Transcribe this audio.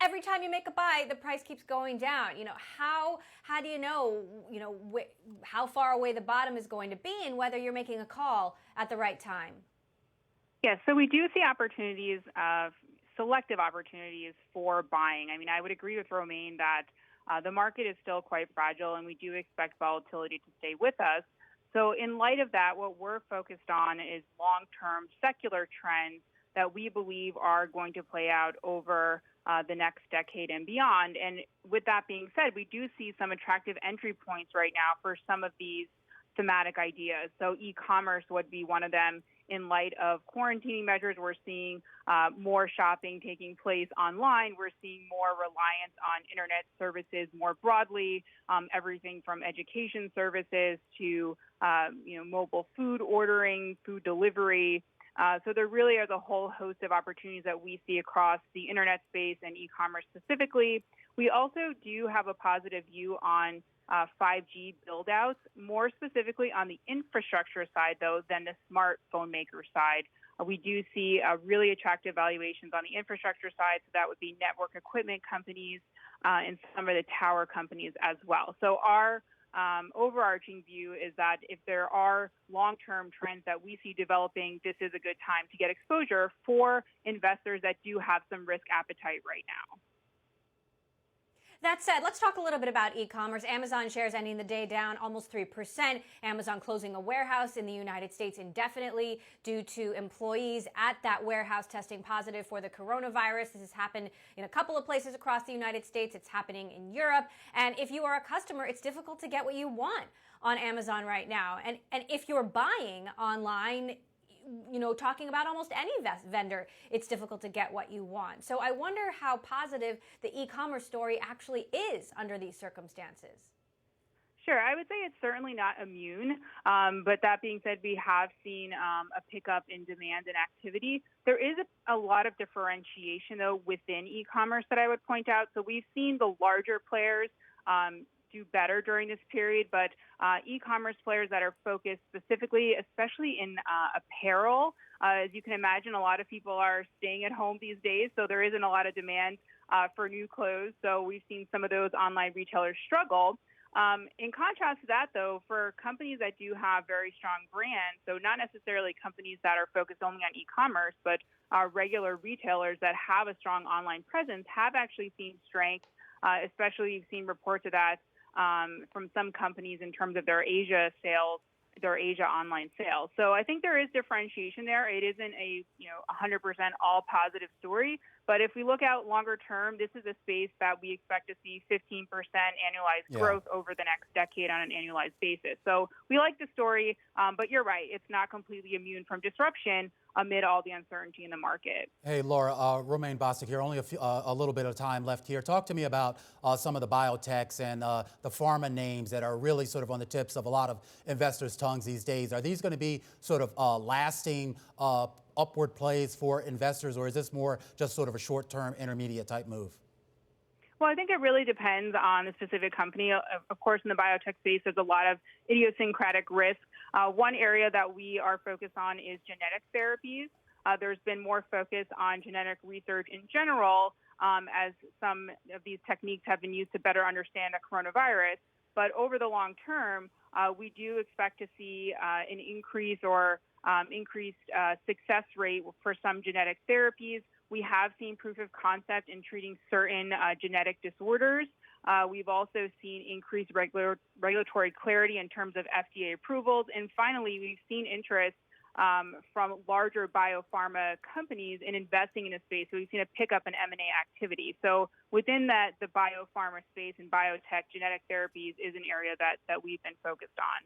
every time you make a buy, the price keeps going down. How do you know, how far away the bottom is going to be and whether you're making a call at the right time? Yes, so we do see opportunities, selective opportunities for buying. I mean, I would agree with Romaine that the market is still quite fragile, and we do expect volatility to stay with us. So in light of that, what we're focused on is long-term secular trends that we believe are going to play out over the next decade and beyond. And with that being said, we do see some attractive entry points right now for some of these thematic ideas. So e-commerce would be one of them. In light of quarantining measures, we're seeing more shopping taking place online. We're seeing more reliance on internet services more broadly, everything from education services to mobile food ordering, food delivery. So there really is a whole host of opportunities that we see across the internet space and e-commerce specifically. We also do have a positive view on 5G build-outs, more specifically on the infrastructure side, though, than the smartphone maker side. We do see really attractive valuations on the infrastructure side, so that would be network equipment companies and some of the tower companies as well. So our overarching view is that if there are long-term trends that we see developing, this is a good time to get exposure for investors that do have some risk appetite right now. That said, let's talk a little bit about e-commerce. Amazon shares ending the day down almost 3%. Amazon closing a warehouse in the United States indefinitely due to employees at that warehouse testing positive for the coronavirus. This has happened in a couple of places across the United States. It's happening in Europe. And if you are a customer, it's difficult to get what you want on Amazon right now. And if you're buying online, talking about almost any vendor, it's difficult to get what you want. So I wonder how positive the e-commerce story actually is under these circumstances. Sure. I would say it's certainly not immune. But that being said, we have seen a pickup in demand and activity. There is a lot of differentiation, though, within e-commerce that I would point out. So we've seen the larger players do better during this period, but e-commerce players that are focused specifically, especially in apparel, as you can imagine, a lot of people are staying at home these days, so there isn't a lot of demand for new clothes. So we've seen some of those online retailers struggle. In contrast to that, though, for companies that do have very strong brands, so not necessarily companies that are focused only on e-commerce, but regular retailers that have a strong online presence have actually seen strength, especially you've seen reports of that from some companies in terms of their Asia sales, their Asia online sales. So I think there is differentiation there. It isn't a 100% all positive story, but if we look out longer term, this is a space that we expect to see 15% annualized growth over the next decade on an annualized basis. So we like the story, but you're right, it's not completely immune from disruption amid all the uncertainty in the market. Hey, Laura, Romaine Bostic here. Only a little bit of time left here. Talk to me about some of the biotechs and the pharma names that are really sort of on the tips of a lot of investors' tongues these days. Are these going to be sort of lasting upward plays for investors, or is this more just sort of a short-term, intermediate type move? Well, I think it really depends on the specific company. Of course, in the biotech space, there's a lot of idiosyncratic risk. One area that we are focused on is genetic therapies. There's been more focus on genetic research in general, as some of these techniques have been used to better understand the coronavirus. But over the long term, we do expect to see an increase or increased success rate for some genetic therapies. We have seen proof of concept in treating certain genetic disorders. We've also seen increased regulatory clarity in terms of FDA approvals. And finally, we've seen interest from larger biopharma companies in investing in this space. So we've seen a pickup in M&A activity. So within that, the biopharma space and biotech, genetic therapies is an area that we've been focused on.